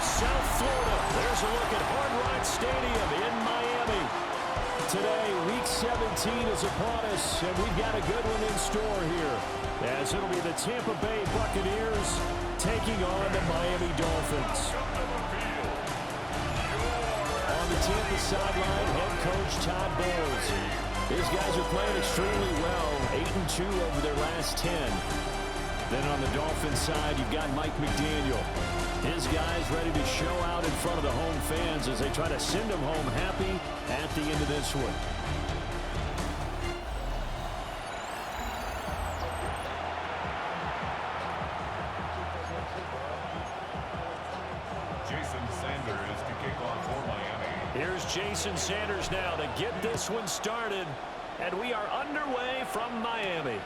South Florida. There's a look at Hard Rock Stadium in Miami. Today, Week 17 is upon us, and we've got a good one in store here, as it'll be the Tampa Bay Buccaneers taking on the Miami Dolphins. On the Tampa sideline, head coach Todd Bowles. These guys are playing extremely well, 8-2 over their last 10. Then on the Dolphins side, you've got Mike McDaniel. His guys ready to show out in front of the home fans as they try to send them home happy at the end of this one. Jason Sanders to kick off for Miami. Here's Jason Sanders now to get this one started. And we are underway from Miami.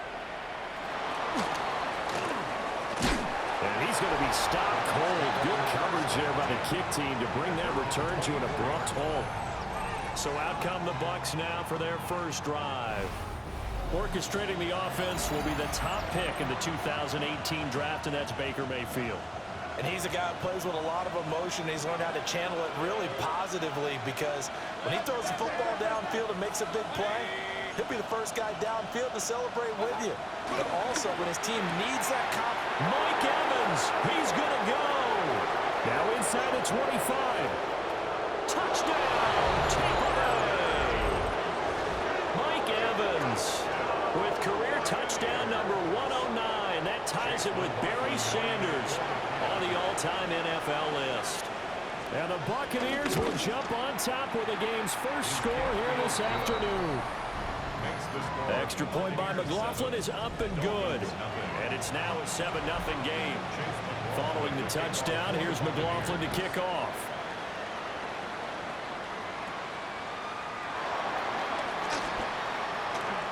And he's going to be stopped cold. Good coverage there by the kick team to bring that return to an abrupt halt. So out come the Bucs now for their first drive. Orchestrating the offense will be the top pick in the 2018 draft, and that's Baker Mayfield. And he's a guy who plays with a lot of emotion. He's learned how to channel it really positively, because when he throws the football downfield and makes a big play, he'll be the first guy downfield to celebrate with you. But also, when his team needs that Mike Evans, he's going to go. Now inside the 25. Touchdown, Tampa Bay. Mike Evans with career touchdown number 109. That ties it with Barry Sanders on the all-time NFL list. And the Buccaneers will jump on top with the game's first score here this afternoon. Extra point by McLaughlin is up and good. And it's now a 7-0 game. Following the touchdown, here's McLaughlin to kick off.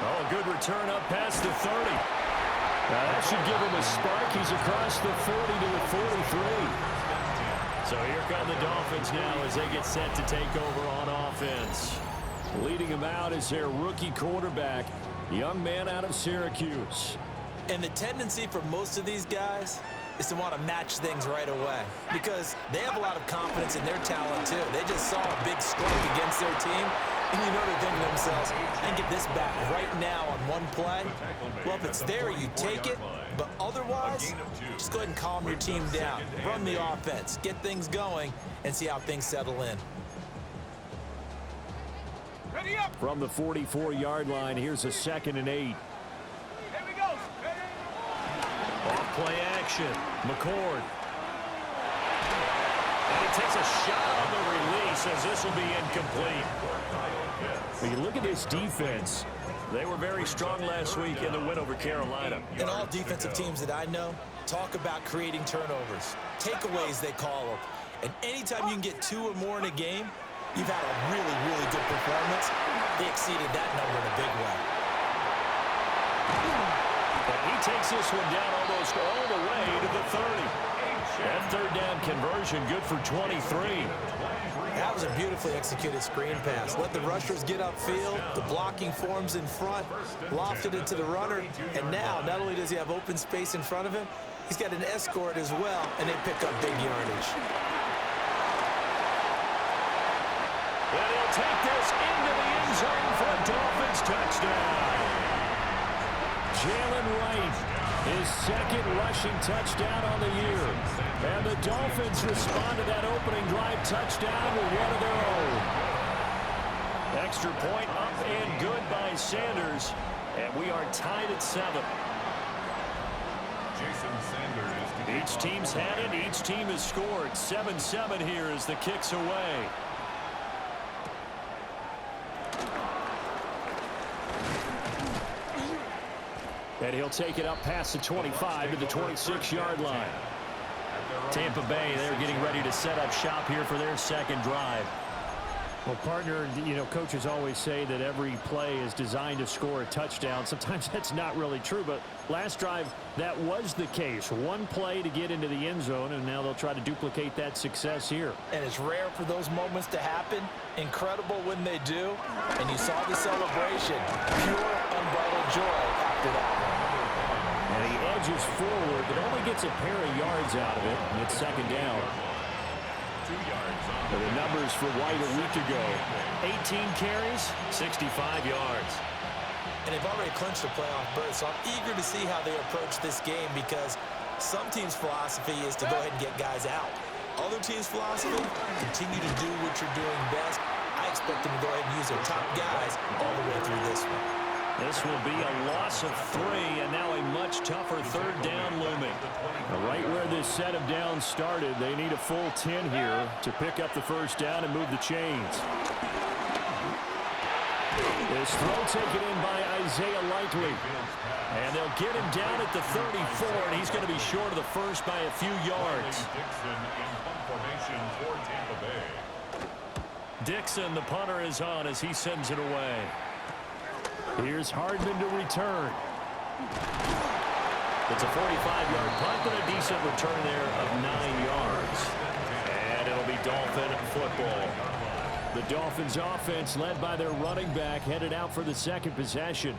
Oh, good return up past the 30. Now that should give him a spark. He's across the 40 to the 43. So here come the Dolphins now as they get set to take over on offense. Leading him out is their rookie quarterback, young man out of Syracuse. And the tendency for most of these guys is to want to match things right away, because they have a lot of confidence in their talent too. They just saw a big strike against their team, and you know they're thinking to themselves, I can get this back right now on one play. Well, if it's there, you take it. But otherwise, just go ahead and calm your team down. Run the offense, get things going, and see how things settle in. From the 44-yard line, here's a 2nd and 8. Here we go. Off play action. McCord. And he takes a shot on the release as this will be incomplete. When you look at this defense, they were very strong last week in the win over Carolina. And all defensive teams that I know talk about creating turnovers. Takeaways, they call them. And anytime you can get 2 or more in a game, you've had a really, really good performance. They exceeded that number in a big way. And he takes this one down almost all the way to the 30. That third down conversion good for 23. That was a beautifully executed screen pass. Let the rushers get upfield. The blocking forms in front. Lofted it to the runner. And now, not only does he have open space in front of him, he's got an escort as well, and they pick up big yardage. And he'll take this into the end zone for a Dolphins touchdown. Jalen Wright, his 2nd rushing touchdown on the year. And the Dolphins respond to that opening drive touchdown with one of their own. Extra point up and good by Sanders. And we are tied at 7. Jason Sanders. Each team's had it. Each team has scored. 7-7 here as the kick's away. And he'll take it up past the 25 to the 26-yard line. Tampa Bay, they're getting ready to set up shop here for their 2nd drive. Well, partner, you know, coaches always say that every play is designed to score a touchdown. Sometimes that's not really true, but last drive, that was the case. One play to get into the end zone, and now they'll try to duplicate that success here. And it's rare for those moments to happen. Incredible when they do. And you saw the celebration. Pure, unbridled joy after that one. And he edges forward, but only gets a pair of yards out of it, and it's 2nd down. yards on The numbers for White a week ago: 18 carries, 65 yards. And they've already clinched a playoff berth, so I'm eager to see how they approach this game because some teams' philosophy is to go ahead and get guys out. Other teams' philosophy, continue to do what you're doing best. I expect them to go ahead and use their top guys all the way through this one. This will be a loss of 3, and now a much tougher third down looming. Right where this set of downs started, they need a full 10 here to pick up the first down and move the chains. This throw taken in by Isaiah Likely. And they'll get him down at the 34, and he's going to be short of the first by a few yards. Dixon in punt formation for Tampa Bay. Dixon, the punter, is on as he sends it away. Here's Hardman to return. It's a 45-yard punt, but a decent return there of 9 yards. And it'll be Dolphin football. The Dolphins offense, led by their running back, headed out for the second possession.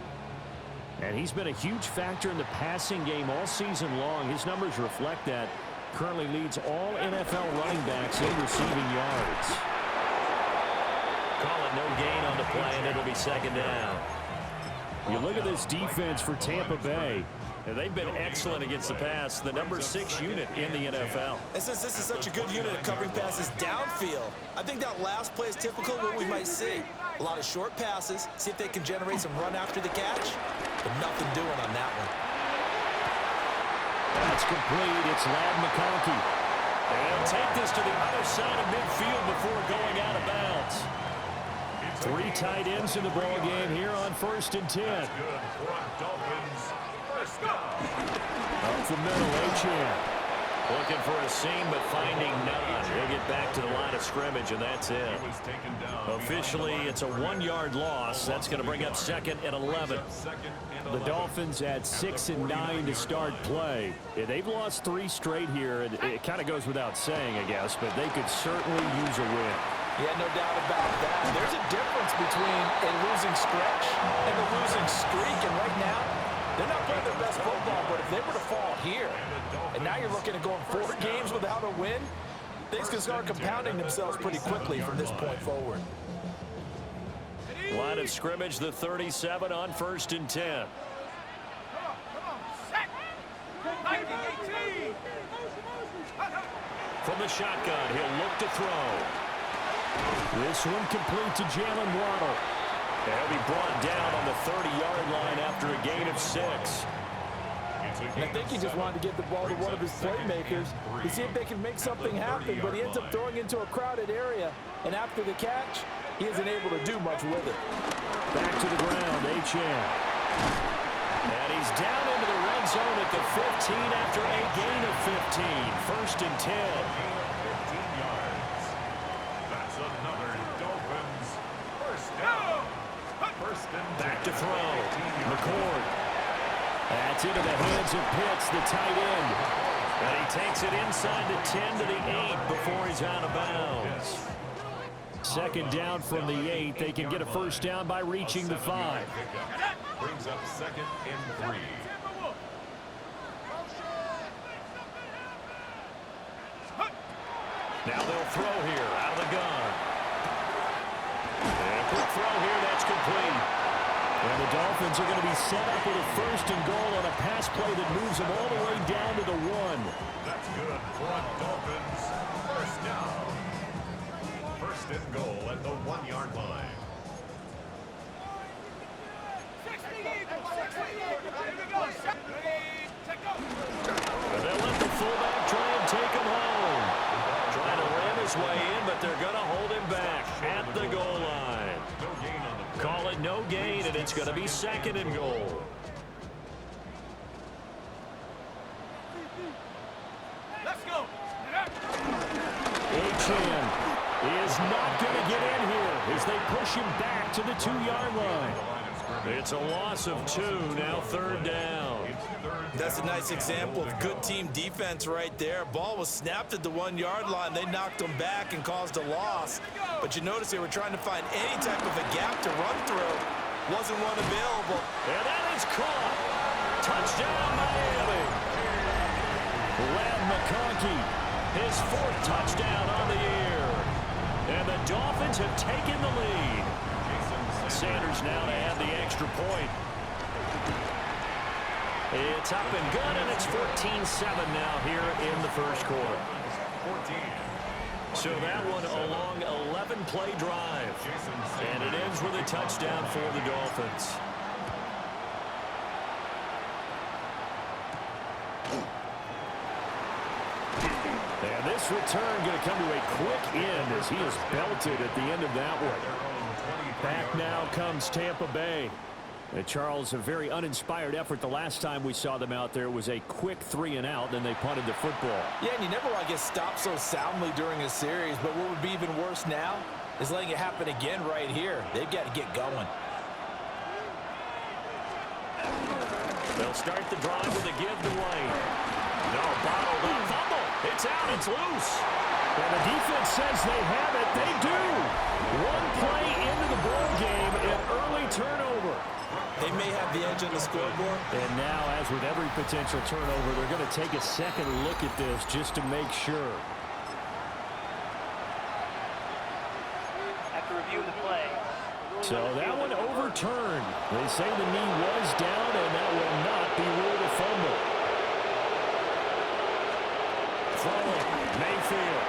And he's been a huge factor in the passing game all season long. His numbers reflect that. Currently leads all NFL running backs in receiving yards. Call it no gain on the play, and it'll be second down. You look at this defense for Tampa Bay. And they've been excellent against the pass, the number 6 unit in the NFL. And since this is such a good unit of covering passes downfield, I think that last play is typical of what we might see. A lot of short passes, see if they can generate some run after the catch, but nothing doing on that one. That's complete. It's Ladd McConkey. They'll take this to the other side of midfield before going out of bounds. 3 tight ends in the ball game here on 1st and 10. Up the middle, Achane. Looking for a seam, but finding none. He'll get back to the line of scrimmage, and that's it. Officially, it's a 1-yard loss. That's going to bring up 2nd and 11. The Dolphins at 6 and 9 to start play. Yeah, they've lost 3 straight here, and it kind of goes without saying, I guess, but they could certainly use a win. Yeah, no doubt about that. There's a difference between a losing stretch and a losing streak, and right now, they're not playing their best football, but if they were to fall here, and now you're looking at going 4 games without a win, things can start compounding themselves pretty quickly from this point forward. Line of scrimmage, the 37 on 1st and 10. From the shotgun, he'll look to throw. This one complete to Jalen Waddle. He'll be brought down on the 30-yard line after a gain of 6. And I think he just wanted to get the ball to one of his playmakers to see if they can make something happen, but he ends up throwing into a crowded area, and after the catch, he isn't able to do much with it. Back to the ground, Achane. And he's down into the red zone at the 15 after a gain of 15. 1st and 10. 15 yards. That's another Dolphins first down. First and Back to throw. McCord. That's into the hands of Pitts, the tight end. And he takes it inside the 10 to the 8 before he's out of bounds. 2nd down from the 8. They can get a first down by reaching the 5. brings up 2nd and 3. Now they'll throw here out of the gun. And a quick throw here, that's complete. And the Dolphins are going to be set up with a 1st and goal on a pass play that moves them all the way down to the 1. That's good for Dolphins. First down. 1st and goal at the 1-yard line. And they'll let the fullback try and take him home. Trying to ram his way in, but they're going to hold him back at the goal line. No gain on the play. Call it no gain, and it's going to be 2nd and goal. Let's go. Achane is not going to get in here as they push him back to the 2-yard line. It's a loss of 2, now 3rd down. That's a nice example of good team defense right there. Ball was snapped at the 1-yard line. They knocked them back and caused a loss. But you notice they were trying to find any type of a gap to run through. Wasn't one available. And that is caught. Touchdown, Miami. Ladd McConkey His fourth touchdown on the year. And the Dolphins have taken the lead. Sanders now to add the extra point. It's up and good, and it's 14-7 now here in the first quarter. So that one a long 11-play drive. And it ends with a touchdown for the Dolphins. And this return going to come to a quick end as he is belted at the end of that one. Back now comes Tampa Bay. Charles, a very uninspired effort the last time we saw them out there. Was a quick 3-and-out, then they punted the football. Yeah, and you never want to get stopped so soundly during a series, but what would be even worse now is letting it happen again right here. They've got to get going. They'll start the drive with a give to Wayne. No, bottled up. Fumble. It's out. It's loose. And the defense says they have it. They do. One play into the ball game, an early turnover. They may have the edge on the scoreboard. And now, as with every potential turnover, they're going to take a second look at this just to make sure. After reviewing the play. So that one overturned. They say the knee was down, and that will not be ruled a fumble. Throwing, Mayfield.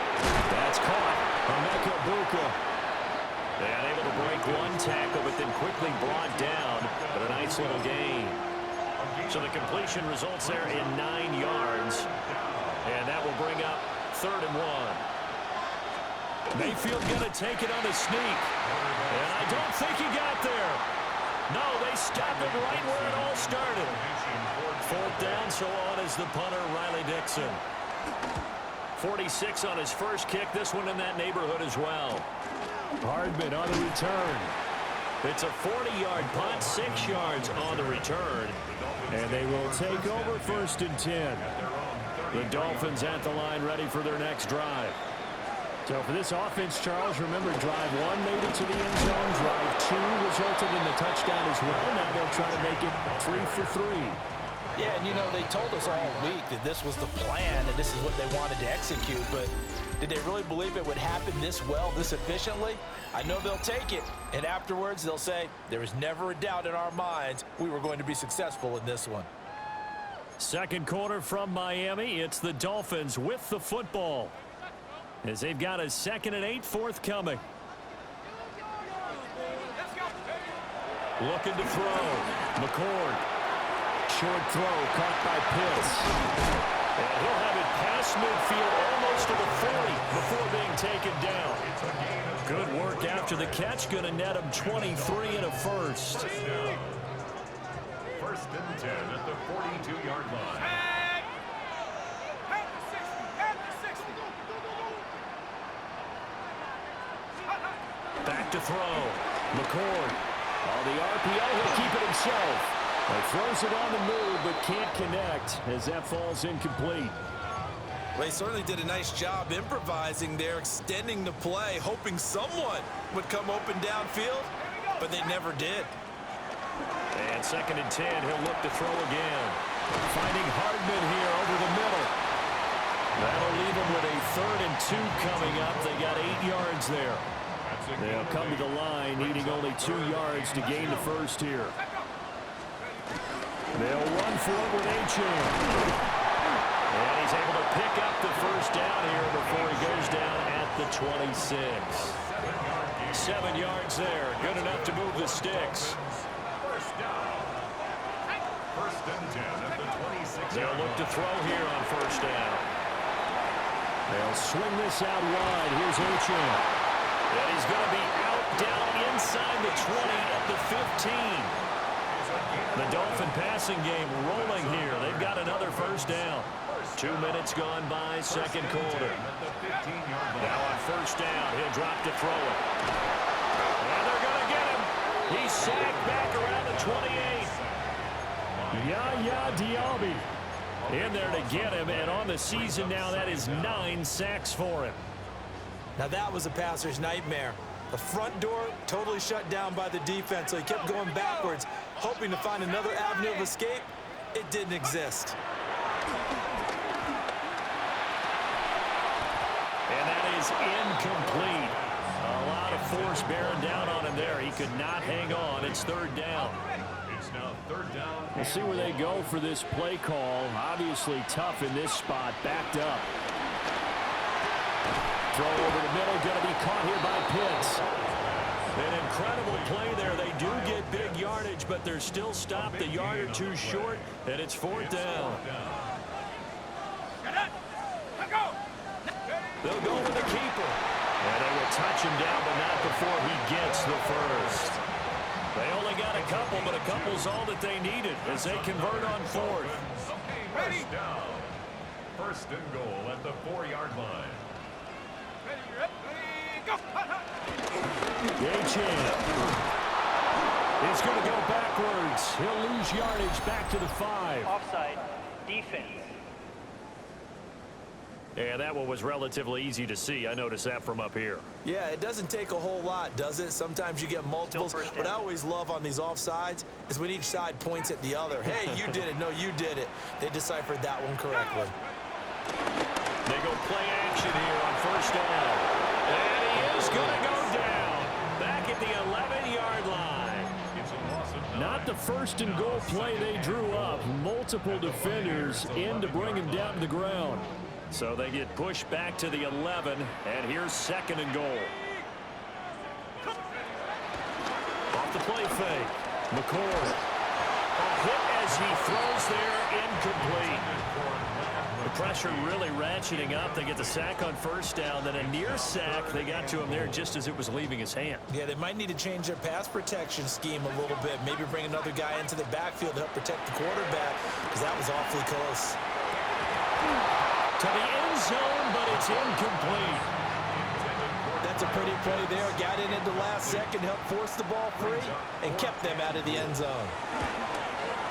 That's caught. Emeka Buka. And able to break one tackle, but then quickly brought down. But a nice little gain. So the completion results there in 9 yards. And that will bring up 3rd and 1. Mayfield going to take it on the sneak. And I don't think he got there. No, they stopped it right where it all started. 4th down, so on is the punter, Riley Dixon. 46 on his first kick. This one in that neighborhood as well. Hardman on the return. It's a 40-yard punt, 6 yards on the return. And they will take over 1st and 10. The Dolphins at the line ready for their next drive. So for this offense, Charles, remember drive 1 made it to the end zone. Drive 2 resulted in the touchdown as well. Now they'll try to make it 3 for 3. Yeah, and you know, they told us all week that this was the plan and this is what they wanted to execute, but did they really believe it would happen this well, this efficiently? I know they'll take it, and afterwards they'll say, there was never a doubt in our minds we were going to be successful in this one. Second quarter from Miami. It's the Dolphins with the football, as they've got a 2nd and 8 forthcoming. Looking to throw. McCord. Short throw caught by Pitts. And he'll have it past midfield almost to the 40 before being taken down. Good work after the catch. Going to net him 23 and a first. 1st and 10 at the 42-yard line. Back to throw. McCord. On the RPO, he'll keep it himself. He throws it on the move, but can't connect as that falls incomplete. They certainly did a nice job improvising there, extending the play, hoping someone would come open downfield, but they never did. And 2nd and 10, he'll look to throw again. Finding Hardman here over the middle. That'll leave him with a 3rd and 2 coming up. They got 8 yards there. They'll come to the line, needing only 2 yards to gain the first here. They'll run for it with Achane. And he's able to pick up the first down here before he goes down at the 26. 7 yards there. Good enough to move the sticks. 1st and 10 at the 26. They'll look to throw here on 1st down. They'll swing this out wide. Here's Achane. And he's going to be out down inside the 20 at the 15. The Dolphin passing game rolling here. They've got another 1st down. 2 minutes gone by, 2nd quarter. Now on 1st down, he'll drop to throw it. And they're going to get him. He's sacked back around the 28. Yaya Diaby in there to get him. And on the season now, that is 9 sacks for him. Now that was a passer's nightmare. The front door totally shut down by the defense, so he kept going backwards, hoping to find another avenue of escape. It didn't exist. And that is incomplete. A lot of force bearing down on him there. He could not hang on. It's third down. It's now third down. We'll see where they go for this play call. Obviously tough in this spot. Backed up. Throw over the middle. Going to be caught here by Pitts. An incredible play there. They do get big yardage, but they're still stopped a yard or two short, and it's fourth down. They'll go with the keeper. And they will touch him down, but not before he gets the first. They only got a couple, but a couple's all that they needed as they convert on fourth. First down. First and goal at the 4-yard line. Champ. He's going to go backwards. He'll lose yardage back to the 5. Offside. Defense. Yeah, that one was relatively easy to see. I noticed that from up here. Yeah, it doesn't take a whole lot, does it? Sometimes you get multiples. What I always love on these offsides is when each side points at the other. Hey, you did it. No, you did it. They deciphered that one correctly. They go play action here on first down. And he is going to go down. Back at the 11-yard line. Not the first and goal play they drew up. Multiple defenders in to bring him down to the ground. So they get pushed back to the 11, and here's second and goal. Off the play fake. McCord. A hit as he throws there, incomplete. The pressure really ratcheting up. They get the sack on first down, then a near sack. They got to him there just as it was leaving his hand. Yeah, they might need to change their pass protection scheme a little bit. Maybe bring another guy into the backfield to help protect the quarterback, because that was awfully close. To the end zone, but it's incomplete. That's a pretty play there. Got in at the last second, helped force the ball free, and kept them out of the end zone.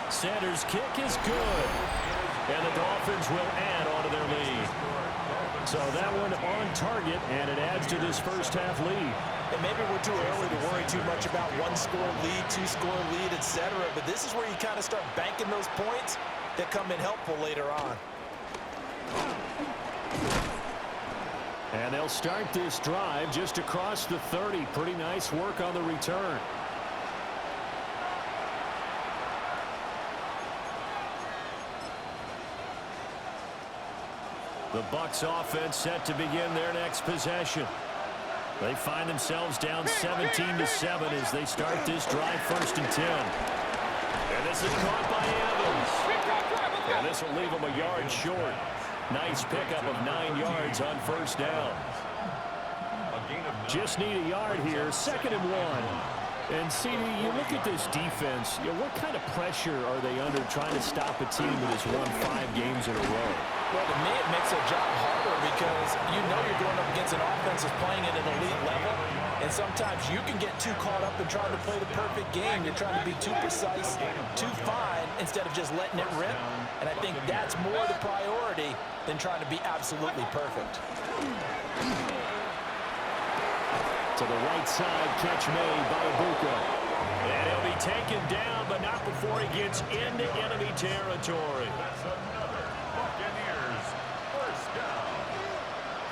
Sanders' kick is good. And the Dolphins will add on to their lead. So that one on target, and it adds to this first-half lead. And maybe we're too early to worry too much about one-score lead, two-score lead, etc. But this is where you kind of start banking those points that come in helpful later on. And they'll start this drive just across the 30. Pretty nice work on the return. The Bucs offense set to begin their next possession. They find themselves down 17-7 as they start this drive, first and 10. And this is caught by Evans. And this will leave them a yard short. Nice pickup of 9 yards on first down. Just need a yard here, second and 1. And, CD, you look at this defense, what kind of pressure are they under trying to stop a team that has won 5 games in a row? Well, to me, it makes their job harder because you know you're going up against an offense that's playing at an elite level, and sometimes you can get too caught up in trying to play the perfect game. You're trying to be too precise, too fine, instead of just letting it rip, and I think that's more the priority than trying to be absolutely perfect. To the right side, catch made by Ibuka. And he'll be taken down, but not before he gets into enemy territory. That's another Buccaneers first down.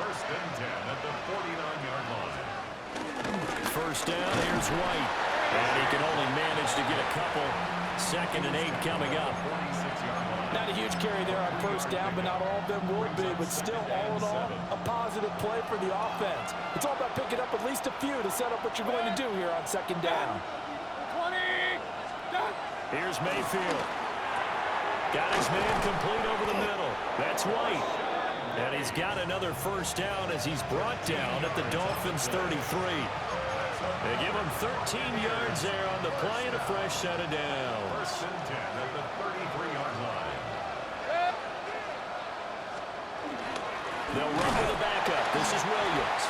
First and 10 at the 49-yard line. First down, here's White. And he can only manage to get a couple. Second and 8 coming up. Not a huge carry there on first down, but not all of them will be. But still, all in all, a positive play for the offense. It's all about picking up at least a few to set up what you're going to do here on second down. 20. Here's Mayfield. Got his man complete over the middle. That's White. And he's got another first down as he's brought down at the Dolphins' 33. They give him 13 yards there on the play and a fresh set of downs. First and 10 at the 33-yard line. They'll run with the backup. This is Williams.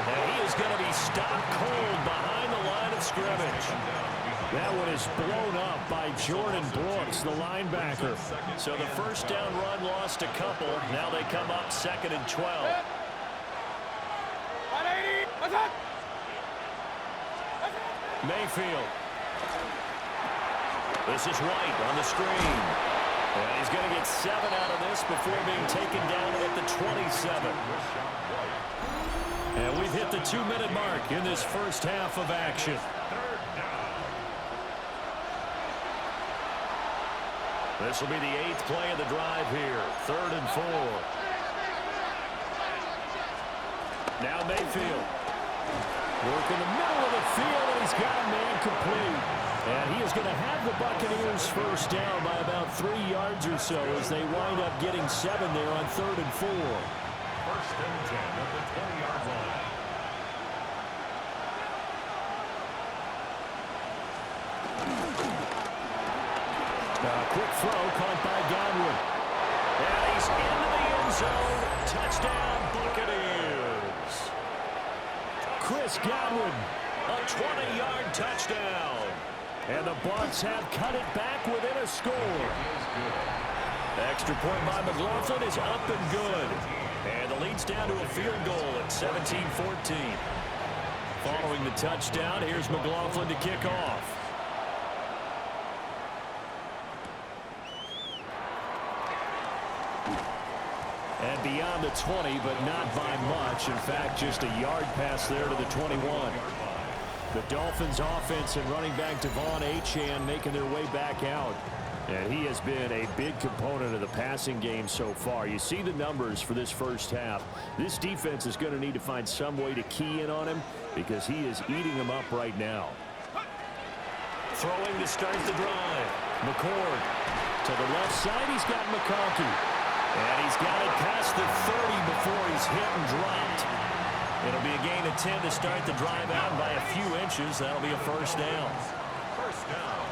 And he is going to be stopped cold behind the line of scrimmage. That one is blown up by Jordan Brooks, the linebacker. So the first down run lost a couple. Now they come up second and 12. 180. What's up? Mayfield. This is White on the screen. And he's going to get 7 out of this before being taken down at the 27. And we've hit the 2-minute mark in this first half of action. This will be the 8th play of the drive here. 3rd and 4. Now Mayfield. Work in the middle of the field, and he's got a man complete. And he is going to have the Buccaneers first down by about 3 yards or so as they wind up getting 7 there on 3rd and 4. First and 10 at the 20-yard line. Quick throw caught by Godwin. And he's into the end zone. Touchdown, Buccaneers. Chris Godwin, a 20-yard touchdown. And the Bucs have cut it back within a score. Extra point by McLaughlin is up and good. And the lead's down to a field goal at 17-14. Following the touchdown, here's McLaughlin to kick off. And beyond the 20, but not by much. In fact, just a yard pass there to the 21. The Dolphins offense and running back Devon Achane making their way back out. And he has been a big component of the passing game so far. You see the numbers for this first half. This defense is going to need to find some way to key in on him because he is eating them up right now. Throwing to start the drive. McCord to the left side. He's got McConkey. And he's got it past the 30 before he's hit and dropped. It'll be a gain of 10 to start the drive out by a few inches. That'll be a first down. First down.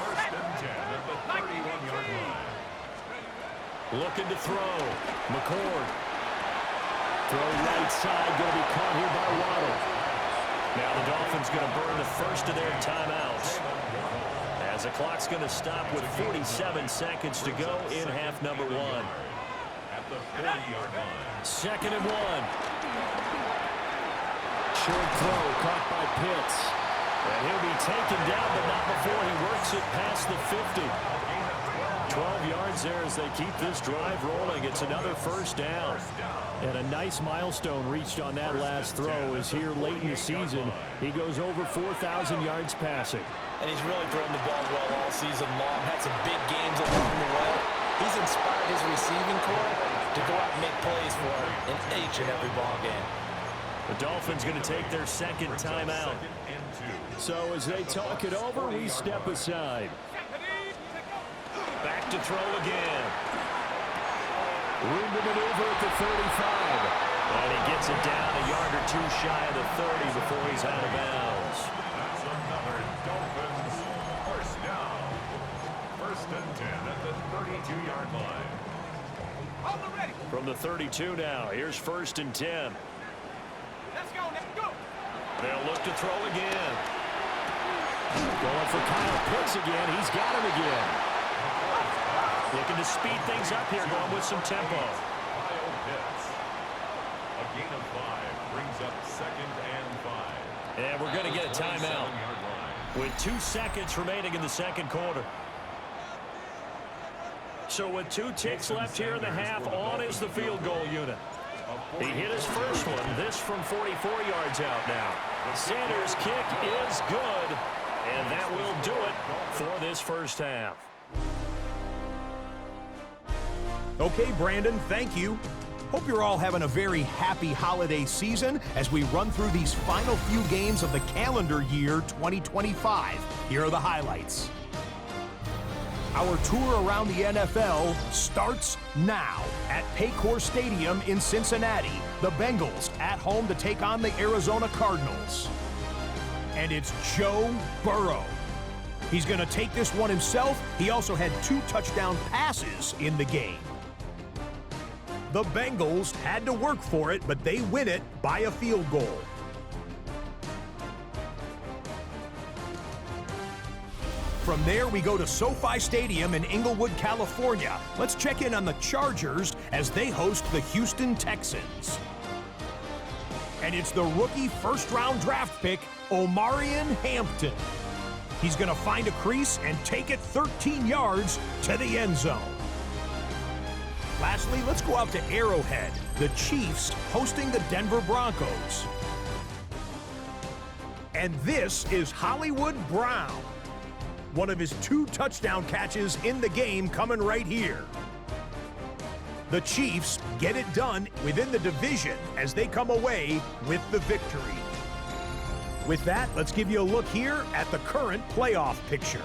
First and 10 at the 31-yard line. Looking to throw. McCord. Throw right side. Going to be caught here by Waddle. Now the Dolphins going to burn the first of their timeouts. As the clock's going to stop with 47 seconds to go in half number 1. At the 40-yard line. 2nd and 1. Short throw caught by Pitts. And he'll be taken down, but not before he works it past the 50. 12 yards there as they keep this drive rolling. It's another first down. And a nice milestone reached on that last throw is here late in the season. He goes over 4,000 yards passing. And he's really thrown the ball well all season long. Had some big games along the way. He's inspired his receiving corps to go out and make plays for him in each and every ball game. The Dolphins going to take their second timeout. So as they talk it over, we step aside. Back to throw again. Room to maneuver at the 35. And he gets it down a yard or two shy of the 30 before he's out of bounds. That's another Dolphins first down. First and 10 at the 32-yard line. From the 32 now, here's 1st and 10. Let's go, let's go. They'll look to throw again. Going for Kyle Pitts again. He's got him again. Looking to speed things up here, going with some tempo. Kyle Pitts. A gain of 5 brings up 2nd and 5. And we're going to get a timeout with 2 seconds remaining in the second quarter. So with 2 ticks left here in the half, on is the field goal unit. He hit his first one, this from 44 yards out now. Sanders' kick is good, and that will do it for this first half. Okay, Brandon, thank you. Hope you're all having a very happy holiday season as we run through these final few games of the calendar year 2025. Here are the highlights. Our tour around the NFL starts now at Paycor Stadium in Cincinnati. The Bengals at home to take on the Arizona Cardinals. And it's Joe Burrow. He's going to take this one himself. He also had 2 touchdown passes in the game. The Bengals had to work for it, but they win it by a field goal. From there, we go to SoFi Stadium in Inglewood, California. Let's check in on the Chargers as they host the Houston Texans. And it's the rookie first-round draft pick, Omarion Hampton. He's going to find a crease and take it 13 yards to the end zone. Lastly, let's go out to Arrowhead. The Chiefs hosting the Denver Broncos. And this is Hollywood Brown. One of his 2 touchdown catches in the game coming right here. The Chiefs get it done within the division as they come away with the victory. With that, let's give you a look here at the current playoff picture.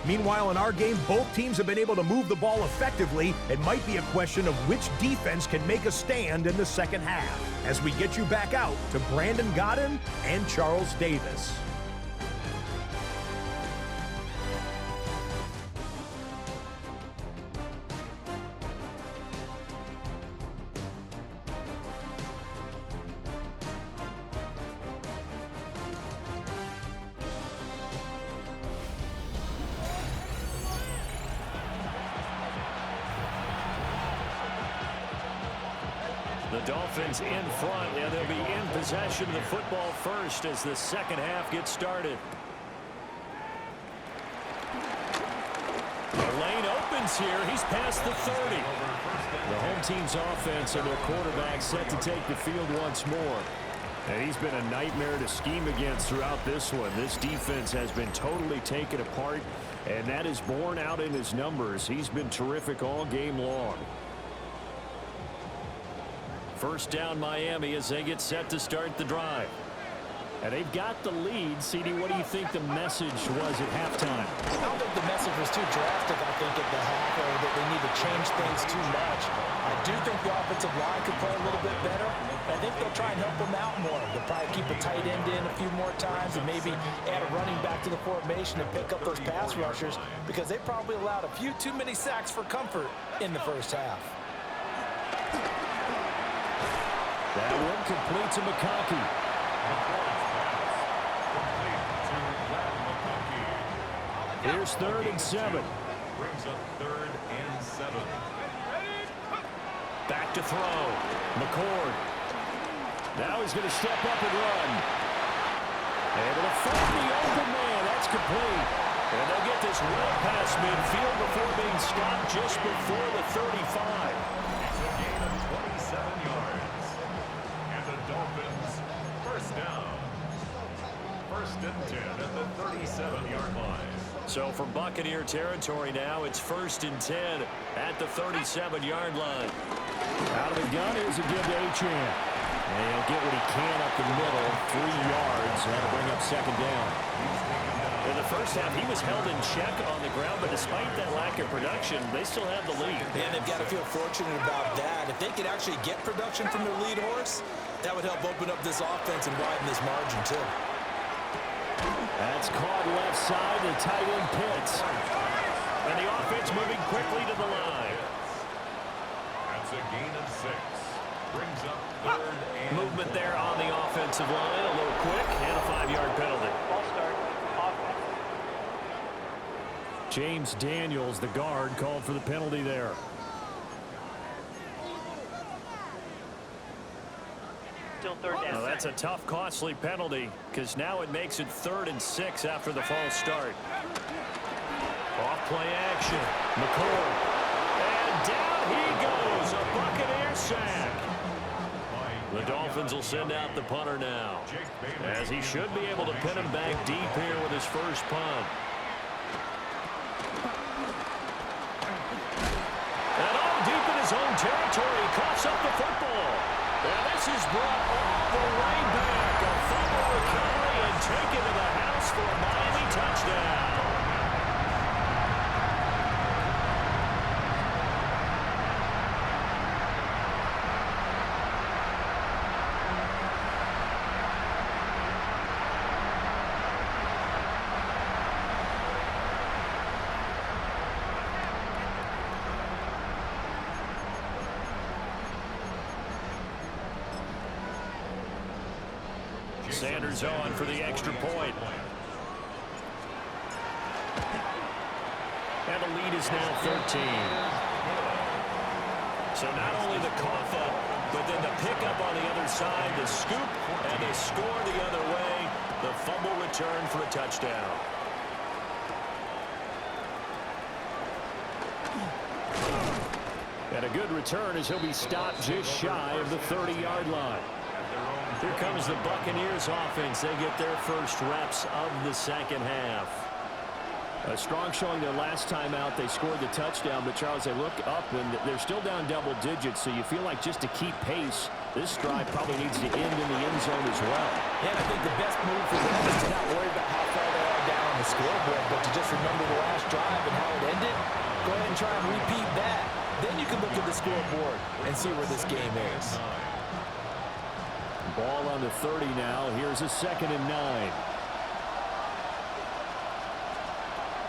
Meanwhile, in our game, both teams have been able to move the ball effectively. It might be a question of which defense can make a stand in the second half. As we get you back out to Brandon Godden and Charles Davis. The Dolphins in front, and they'll be in possession of the football first as the second half gets started. The lane opens here. He's past the 30. The home team's offense and their quarterback set to take the field once more. And he's been a nightmare to scheme against throughout this one. This defense has been totally taken apart, and that is borne out in his numbers. He's been terrific all game long. First down Miami as they get set to start the drive. And they've got the lead. CD, what do you think the message was at halftime? I don't think the message was too drastic, I think, at the half, or that they need to change things too much. I do think the offensive line could play a little bit better. I think they'll try and help them out more. They'll probably keep a tight end in a few more times and maybe add a running back to the formation and pick up those pass rushers because they probably allowed a few too many sacks for comfort in the first half. That one complete to McConkey. Here's 3rd and 7. Brings up 3rd and 7. Back to throw. McCord. Now he's going to step up and run. Able to find the open man. That's complete. And they'll get this well past midfield before being stopped just before the 35. It's a gain of 27 yards. And the Dolphins, first down. 1st and 10 at the 37-yard line. So from Buccaneer territory now, it's 1st and 10 at the 37-yard line. Out of the gun, here's a give to Achane. And he'll get what he can up the middle, 3 yards. That'll bring up 2nd down. In the first half, he was held in check on the ground, but despite that lack of production, they still have the lead. And they've got to feel fortunate about that. If they could actually get production from their lead horse, that would help open up this offense and widen this margin, too. That's caught left side to tight end Pitts. And the offense moving quickly to the line. That's a gain of 6. Brings up 3rd and Movement there on the offensive line. A little quick and a 5-yard penalty. James Daniels, the guard, called for the penalty there. Still 3rd down. Well, that's a tough, costly penalty because now it makes it 3rd and 6 after the false start. Off play action. McCord. And down he goes. A Buccaneer sack. The Dolphins will send out the punter now, as he should be able to pin him back deep here with his first punt. And all deep in his own territory, he coughs up the football. And this is brought all the way back. A fumble recovery and taken to the house for a Miami touchdown. Sanders on for the extra point. And the lead is now 13. So not only the cough up, but then the pickup on the other side, the scoop, and the score the other way. The fumble return for a touchdown. And a good return as he'll be stopped just shy of the 30-yard line. Here comes the Buccaneers offense. They get their first reps of the second half. A strong showing their last time out. They scored the touchdown, but Charles, they look up and they're still down double digits, so you feel like just to keep pace, this drive probably needs to end in the end zone as well. Yeah, and I think the best move for them is to not worry about how far they are down on the scoreboard, but to just remember the last drive and how it ended. Go ahead and try and repeat that. Then you can look at the scoreboard and see where this game is. Ball on the 30 now. Here's a 2nd and 9.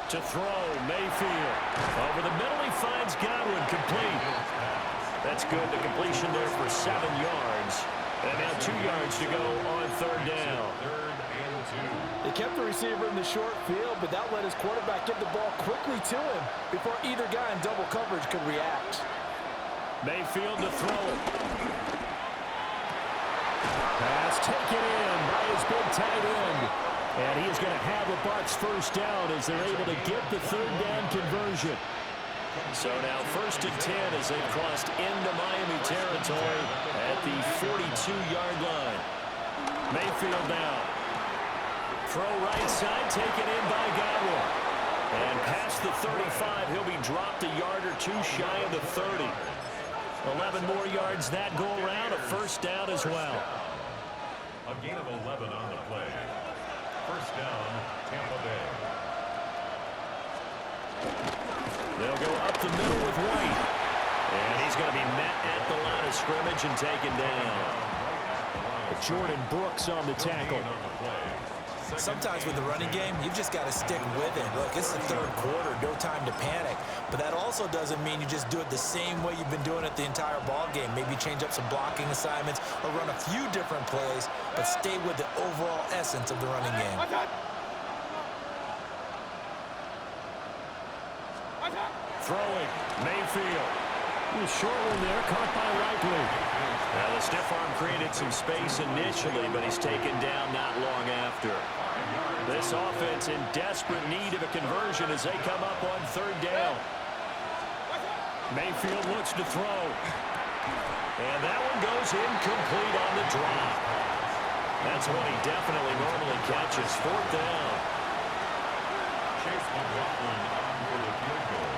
To throw, Mayfield. Over the middle, he finds Godwin, complete. That's good. The completion there for 7 yards. And now 2 yards to go on 3rd down. They kept the receiver in the short field, but that let his quarterback get the ball quickly to him before either guy in double coverage could react. Mayfield to throw it. Pass taken in by his big tight end. And he is going to have a Bucs first down as they're able to get the 3rd down conversion. So now 1st and 10 as they've crossed into Miami territory at the 42-yard line. Mayfield now. Throw right side, taken in by Godwin. And past the 35, he'll be dropped a yard or 2 shy of the 30. 11 more yards that go around, a first down as well. A gain of 11 on the play. First down, Tampa Bay. They'll go up the middle with White. And he's going to be met at the line of scrimmage and taken down. Jordan Brooks on the tackle. Sometimes with the running game, you've just got to stick with it. Look, it's the 3rd quarter, no time to panic. But that also doesn't mean you just do it the same way you've been doing it the entire ball game. Maybe change up some blocking assignments or run a few different plays, but stay with the overall essence of the running game. Throwing, Mayfield. Short one there, caught by Likely. Now the stiff arm created some space initially, but he's taken down not long after. This offense in desperate need of a conversion as they come up on 3rd down. Mayfield looks to throw. And that one goes incomplete on the drop. That's what he definitely normally catches. 4th down. Chase McLaughlin on for the field goal.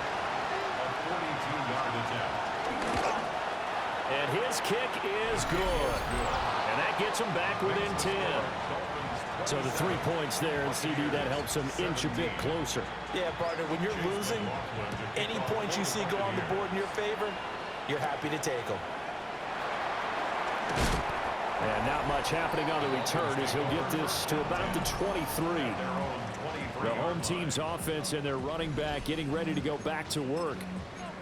A 42-yard attempt. And his kick is good. And that gets him back within 10. So the 3 points there, and CD, that helps him inch a bit closer. Yeah, partner, when you're losing, any points you see go on the board in your favor, you're happy to take them. And not much happening on the return as he'll get this to about the 23. The home team's offense and their running back getting ready to go back to work.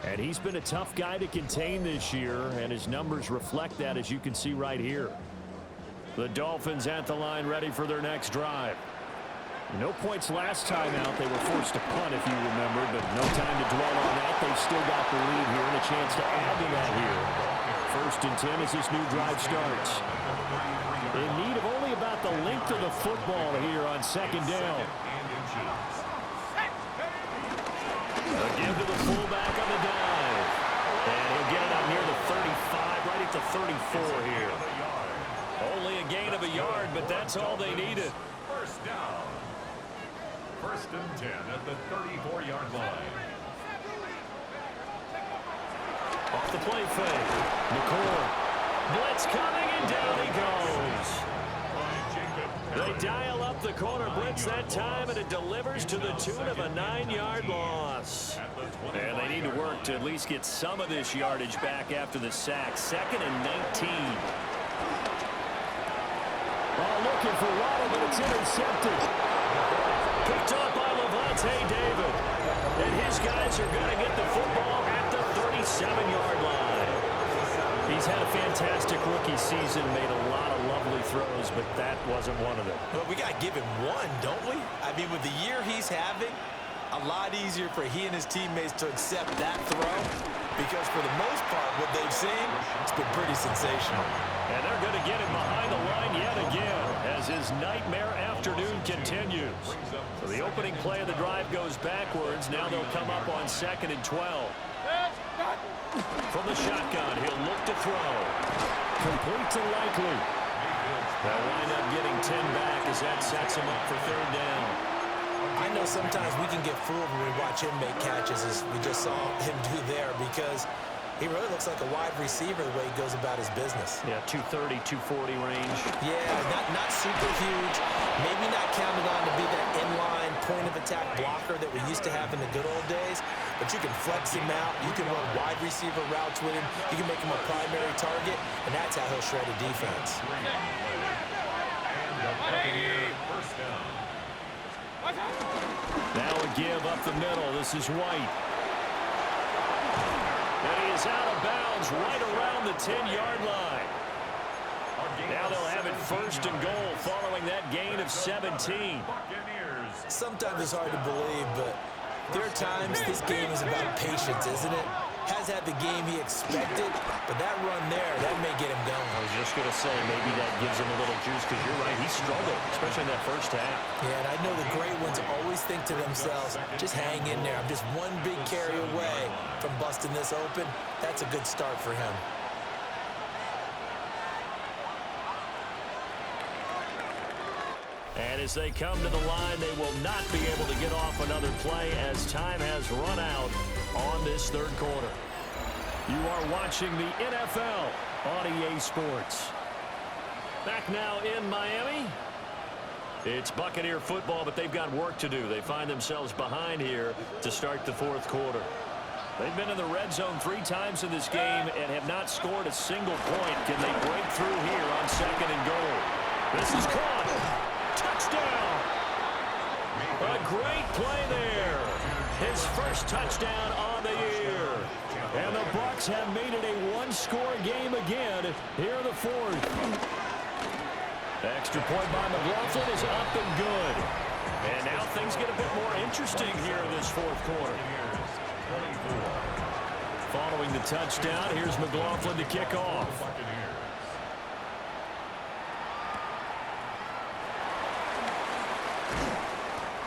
And he's been a tough guy to contain this year, and his numbers reflect that, as you can see right here. The Dolphins at the line ready for their next drive. No points last time out. They were forced to punt, if you remember, but no time to dwell on that. They've still got the lead here and a chance to add to that here. 1st and 10 as this new drive starts. In need of only about the length of the football here on 2nd down. Again to the fullback on the dive. And he'll get it up near the 35, right at the 34 here. Only a gain of a yard, but that's all they needed. First down. 1st and 10 at the 34-yard line. Off the play fake. McCord. Blitz coming, and down he goes. They dial up the corner blitz that time, and it delivers to the tune of a 9-yard loss. And they need to work to at least get some of this yardage back after the sack. 2nd and 19. Oh, looking for Waddle, but it's intercepted. Picked up by Levante David. And his guys are going to get the football at the 37-yard line. He's had a fantastic rookie season, made a lot of lovely throws, but that wasn't one of them. Well, we got to give him one, don't we? I mean, with the year he's having, a lot easier for he and his teammates to accept that throw because for the most part, what they've seen, it's been pretty sensational. And they're going to get him behind the line yet again as his nightmare afternoon continues. So the opening play of the drive goes backwards. Now they'll come up on 2nd and 12. From the shotgun, he'll look to throw. Complete to Likely. They'll wind up getting 10 back as that sets him up for 3rd down. I know sometimes we can get fooled when we watch him make catches, as we just saw him do there, because he really looks like a wide receiver the way he goes about his business. Yeah, 230, 240 range. Yeah, not super huge. Maybe not counted on to be that inline point-of-attack blocker that we used to have in the good old days, but you can flex him out. You can run wide receiver routes with him. You can make him a primary target, and that's how he'll shred a defense. Now a give up the middle. This is White. And he is out of bounds right around the 10-yard line. Now they'll have it 1st and goal following that gain of 17. Sometimes it's hard to believe, but there are times this game is about patience, isn't it? Has had the game he expected, but that run there, that may get him going. I was just going to say, maybe that gives him a little juice, because you're right, he struggled, especially in that first half. Yeah, and I know the great ones always think to themselves, just hang in there. I'm just one big carry away from busting this open. That's a good start for him. And as they come to the line, they will not be able to get off another play as time has run out on this 3rd quarter. You are watching the NFL on EA Sports. Back now in Miami. It's Buccaneer football, but they've got work to do. They find themselves behind here to start the 4th quarter. They've been in the red zone 3 times in this game and have not scored a single point. Can they break through here on 2nd and goal? This is caught. Touchdown! A great play there. His first touchdown on the year. And the Bucs have made it a 1-score game again here in the 4th. Extra point by McLaughlin is up and good. And now things get a bit more interesting here in this 4th quarter. Following the touchdown, here's McLaughlin to kick off.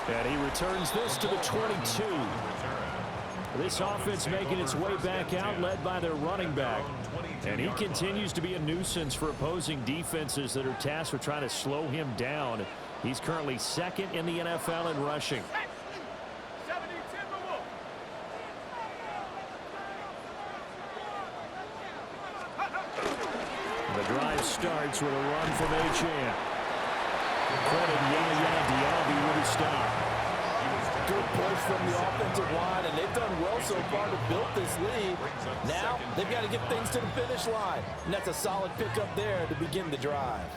And he returns this to the 22. This offense making its way back out, led by their running back. And he continues to be a nuisance for opposing defenses that are tasked with trying to slow him down. He's currently 2nd in the NFL in rushing. The drive starts with a run from H.A. Credit Yaya Diaby with a stop. Good push from the offensive line, and they've done well so far to build this lead. Now they've got to get things to the finish line, and that's a solid pickup there to begin the drive.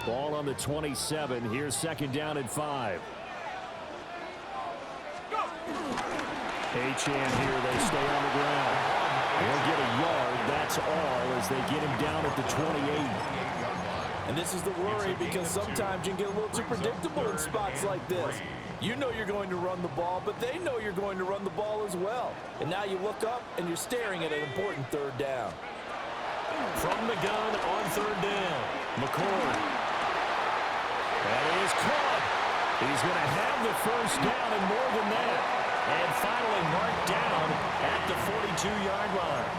Ball on the 27. Here's 2nd down and 5. H.A. here, they stay on the ground. They'll get a yard, that's all, as they get him down at the 28. And this is the worry, because sometimes you can get a little too predictable in spots like this. You know you're going to run the ball, but they know you're going to run the ball as well. And now you look up, and you're staring at an important 3rd down. From the gun on 3rd down, McCord. That is caught. He's going to have the 1st down and more than that. And finally marked down at the 42-yard line.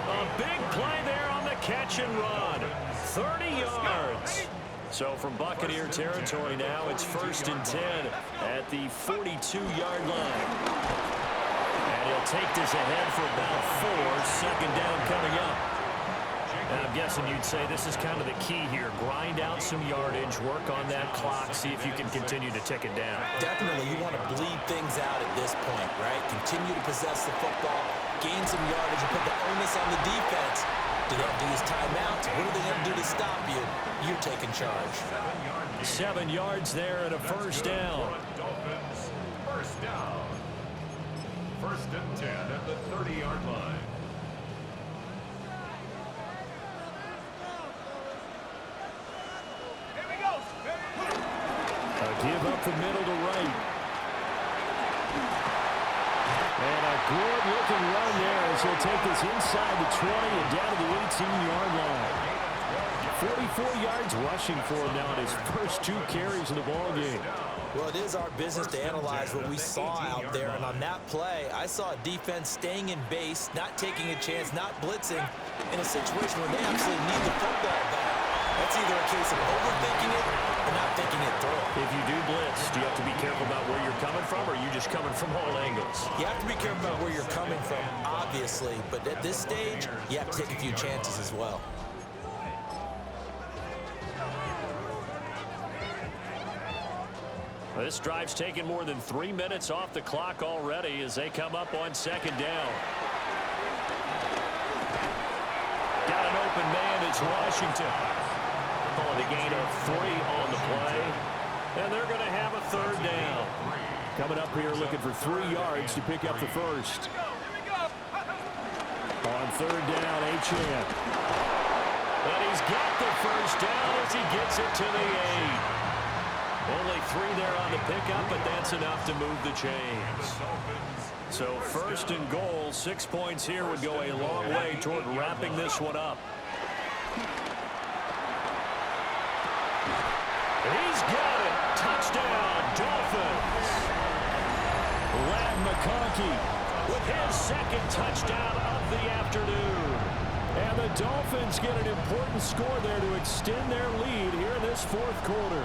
A big play there on the catch and run. 30 yards. So from Buccaneer territory now, it's 1st and 10 at the 42-yard line. And he'll take this ahead for about 4. 2nd down coming up. And I'm guessing you'd say this is kind of the key here. Grind out some yardage, work on that clock, see if you can continue to tick it down. Definitely, you want to bleed things out at this point, right? Continue to possess the football, gain some yardage, and put the onus on the defense. Do they have to use timeouts? What are they going to do to stop you? You're taking charge. 7 yards there and a 1st down. Dolphins, 1st down. 1st and 10 at the 30-yard line. A give up the middle to right. And a good-looking run there as he'll take this inside the 20 and down to the 18-yard line. 44 yards rushing for him now in his first 2 carries of the ball game. Well, it is our business to analyze what we saw out there, and on that play, I saw a defense staying in base, not taking a chance, not blitzing, in a situation where they absolutely need the football back. That's either a case of overthinking it or not thinking it through. If you do blitz, do you have to be careful about where you're coming from, or are you just coming from all angles? You have to be careful about where you're coming from, obviously, but at this stage, you have to take a few chances as well. This drive's taken more than 3 minutes off the clock already as they come up on 2nd down. Got an open man. It's Washington. Calling a gain of 3 on the play. And they're going to have a 3rd down. Coming up here looking for 3 yards to pick up the first. On 3rd down, Achane. And he's got the first down as he gets it to the 8. Only 3 there on the pickup, but that's enough to move the chains. So 1st and goal, 6 points here would go a long way toward wrapping this one up. He's got it. Touchdown, Dolphins. Lad McConkey with his 2nd touchdown of the afternoon. And the Dolphins get an important score there to extend their lead here in this 4th quarter.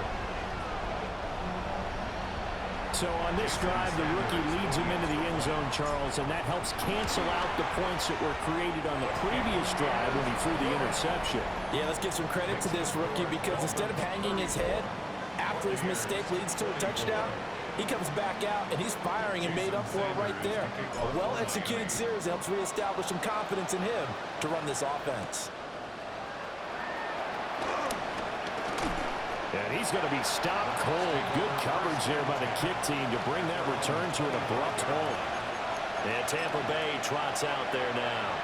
So on this drive, the rookie leads him into the end zone, Charles, and that helps cancel out the points that were created on the previous drive when he threw the interception. Yeah, let's give some credit to this rookie because instead of hanging his head after his mistake leads to a touchdown, he comes back out and he's firing and made up for it right there. A well-executed series helps reestablish some confidence in him to run this offense. And he's going to be stopped cold. Good coverage there by the kick team to bring that return to an abrupt halt. And Tampa Bay trots out there now.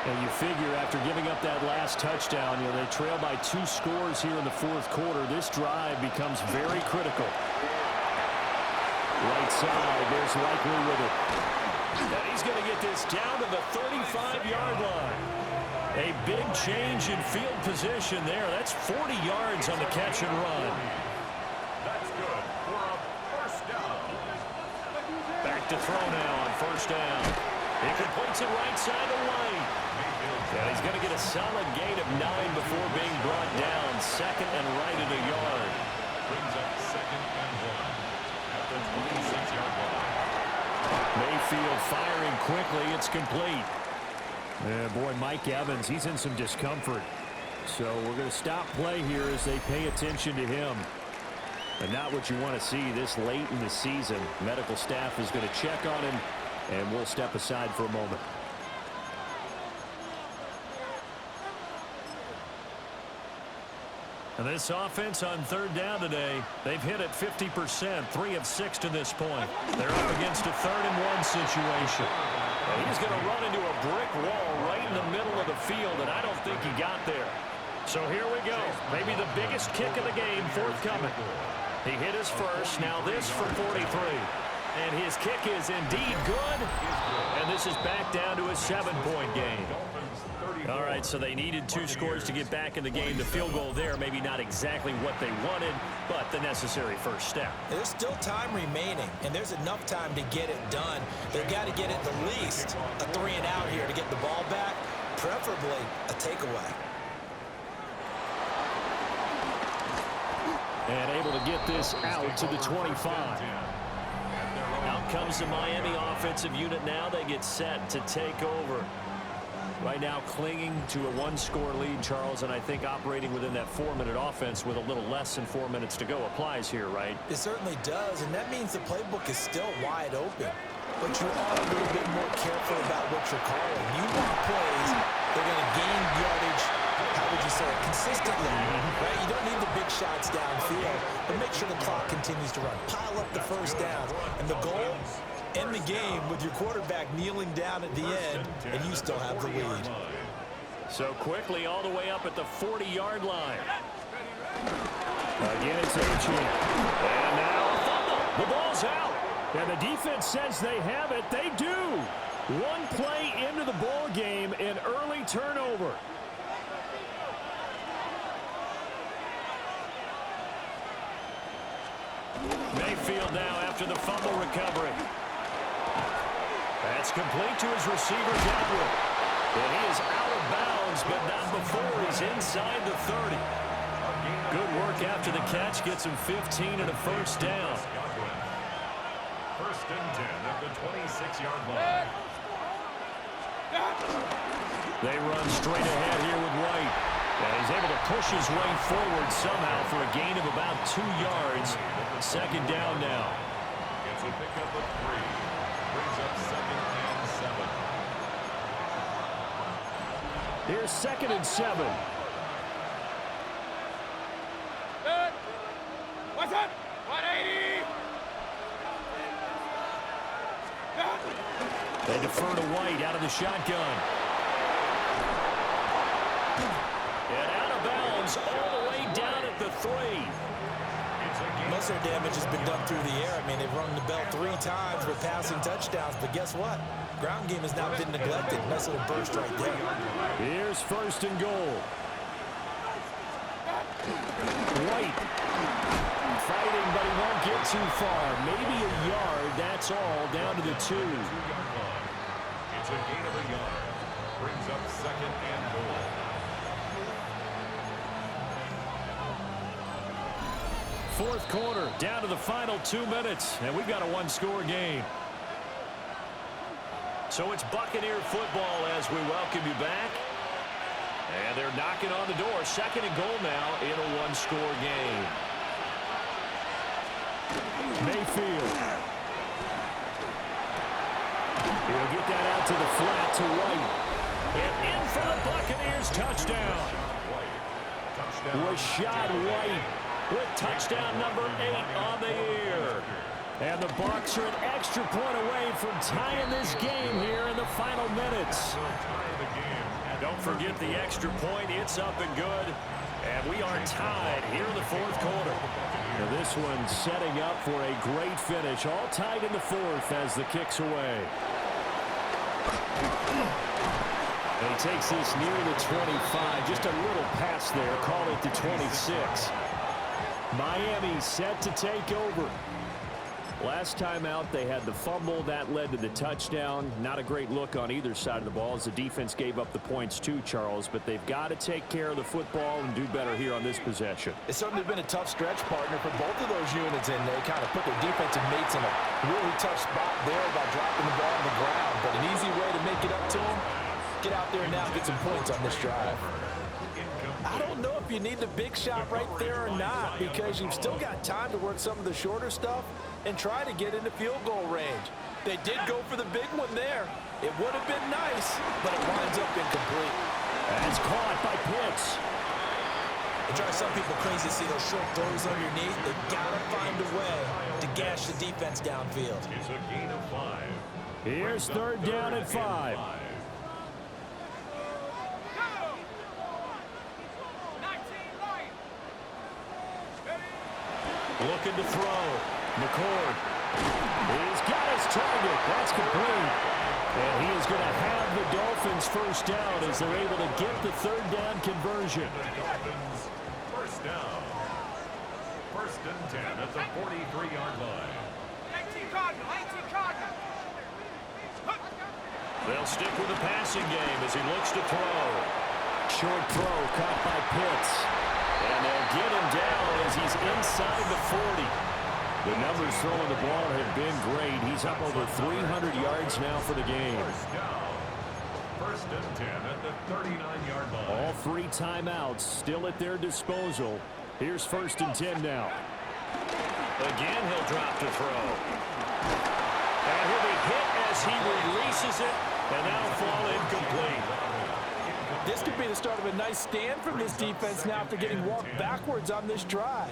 And you figure after giving up that last touchdown, they trail by 2 scores here in the 4th quarter. This drive becomes very critical. Right side, there's Likely with it. And he's going to get this down to the 35-yard line. A big change in field position there. That's 40 yards on the catch and run. That's good for a 1st down. Back to throw now on 1st down. He completes it right side of White. And he's going to get a solid gain of 9 before being brought down. 2nd and right at a yard. Brings up 2nd and 1 at the 26-yard line. Mayfield firing quickly. It's complete. Boy, Mike Evans, he's in some discomfort. So we're going to stop play here as they pay attention to him. And not what you want to see this late in the season. Medical staff is going to check on him, and we'll step aside for a moment. And this offense on 3rd down today, they've hit it 50%, 3 of 6 to this point. They're up against a 3rd and 1 situation. And he's going to run into a brick wall right in the middle of the field, and I don't think he got there. So here we go. Maybe the biggest kick of the game forthcoming. He hit his first. Now this from 43. And his kick is indeed good. And this is back down to a 7-point game. All right, so they needed 2 scores to get back in the game. The field goal there, maybe not exactly what they wanted, but the necessary first step. There's still time remaining, and there's enough time to get it done. They've got to get at the least a 3-and-out here to get the ball back, preferably a takeaway. And able to get this out to the 25. Out comes the Miami offensive unit now. They get set to take over. Right now clinging to a 1-score lead, Charles, and I think operating within that 4-minute offense with a little less than 4 minutes to go applies here, right? It certainly does, and that means the playbook is still wide open. But you are a little bit more careful about what you're calling. You want plays that are going to gain yardage, how would you say it, consistently, right? You don't need the big shots downfield, but make sure the clock continues to run. Pile up the first downs, and the goal, end the game with your quarterback kneeling down at the end, and you still have the lead. So quickly all the way up at the 40-yard line. Again, it's Achane. And now the ball's out. And the defense says they have it. They do. One play into the ball game, an early turnover. Mayfield now after the fumble recovery. That's complete to his receiver, Godwin. And he is out of bounds, but not before he's inside the 30. Good work after the catch. Gets him 15 and a first down. First and 10 at the 26-yard line. They run straight ahead here with White. And he's able to push his way forward somehow for a gain of about 2 yards. Second down now. Gets a pickup of 3. Brings up second and 7. Here's second and 7. What's that? 180. They defer to White out of the shotgun. And out of bounds all the way down at the 3. Most of their damage has been done through the air. I mean, they've rung the bell 3 times with passing touchdowns, but guess what? Ground game has not been neglected. Nice little burst right there. Here's first and goal. White fighting, but he won't get too far. Maybe a yard, that's all, down to the 2. It's a gain of a yard. Brings up second and goal. Fourth quarter, down to the final 2 minutes, and we've got a one-score game. So it's Buccaneer football as we welcome you back. And they're knocking on the door. Second and goal now in a one-score game. Mayfield. He'll get that out to the flat to White. And in for the Buccaneers touchdown. Rashad White with touchdown number 8 on the year. And the Bucs are an extra point away from tying this game here in the final minutes. Don't forget the extra point. It's up and good. And we are tied here in the fourth quarter. And this one's setting up for a great finish. All tied in the fourth as the kick's away. And he takes this near the 25. Just a little pass there. Call it the 26. Miami set to take over. Last time out, they had the fumble. That led to the touchdown. Not a great look on either side of the ball as the defense gave up the points too, Charles. But they've got to take care of the football and do better here on this possession. It's certainly been a tough stretch, partner, for both of those units, and they kind of put their defensive mates in a really tough spot there by dropping the ball on the ground. But an easy way to make it up to them, get out there now and get some points on this drive. I don't know if you need the big shot right there or not, because you've still got time to work some of the shorter stuff and try to get into field goal range. They did go for the big one there. It would have been nice, but it winds up incomplete. And it's caught by Pitts. It drives some people crazy to see those short throws underneath. They've got to find a way to gash the defense downfield. It's a gain of 5. Here's third down and 5. Looking to throw. McCord. He's got his target. That's complete. And he is going to have the Dolphins first down as they're able to get the third down conversion. Dolphins first down. First and 10 at the 43-yard line. 19 Cardinal, 19 Cardinal. They'll stick with the passing game as he looks to throw. Short throw caught by Pitts. And they'll get him down as he's inside the 40. The numbers throwing the ball have been great. He's up over 300 yards now for the game. First and 10 at the 39-yard line. All 3 timeouts still at their disposal. Here's first and 10 now. Again, he'll drop to throw. And he'll be hit as he releases it, and that'll fall incomplete. This could be the start of a nice stand from this defense now after getting walked backwards on this drive.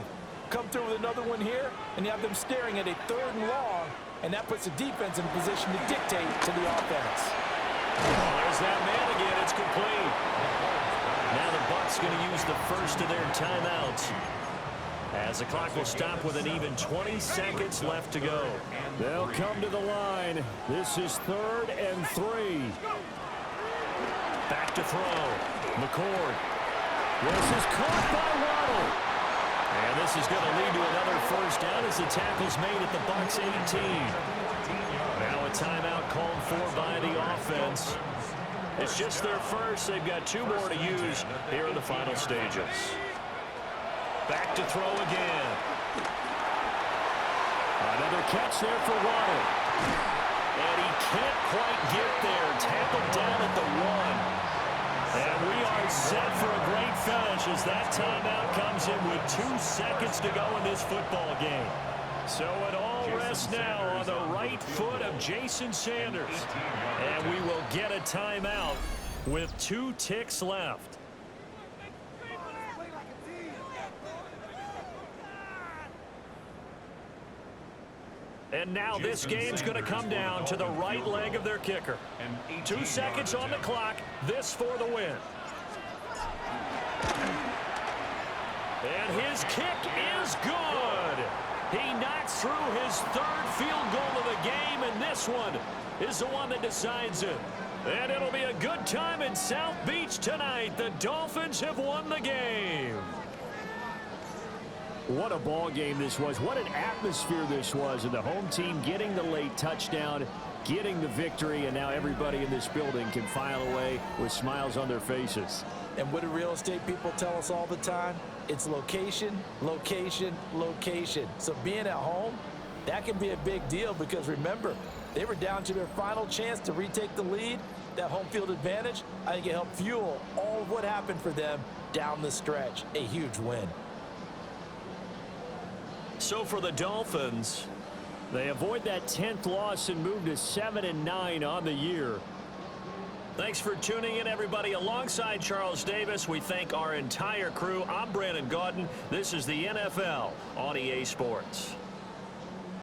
Come through with another one here, and you have them staring at a 3rd and long, and that puts the defense in a position to dictate to the offense. There's that man again. It's complete. Now the Bucs going to use the first of their timeouts. As the clock will stop with an even 20 seconds left to go. They'll come to the line. This is 3rd and 3. Back to throw. McCord. This is caught by Waddle. And this is going to lead to another first down as the tackle's made at the Bucs 18. Now a timeout called for by the offense. It's just their first. They've got 2 more to use here in the final stages. Back to throw again. Another catch there for Waddle. And he can't quite get there. Tackled down at the 1. And we are set for a great finish as that timeout comes in with 2 seconds to go in this football game. So it all rests now on the right foot of Jason Sanders. And we will get a timeout with 2 ticks left. And now this game's going to come down to the right leg of their kicker. 2 seconds on the clock. This for the win. And his kick is good. He knocks through his 3rd field goal of the game, and this one is the one that decides it. And it'll be a good time in South Beach tonight. The Dolphins have won the game. What a ball game this was. What an atmosphere this was. And the home team getting the late touchdown, getting the victory, and now everybody in this building can file away with smiles on their faces. And what do real estate people tell us all the time? It's location, location, location. So being at home, that can be a big deal because remember, they were down to their final chance to retake the lead. That home field advantage, I think it helped fuel all of what happened for them down the stretch. A huge win. So for the Dolphins, they avoid that 10th loss and move to 7-9 on the year. Thanks for tuning in, everybody. Alongside Charles Davis, we thank our entire crew. I'm Brandon Gaudin. This is the NFL on EA Sports.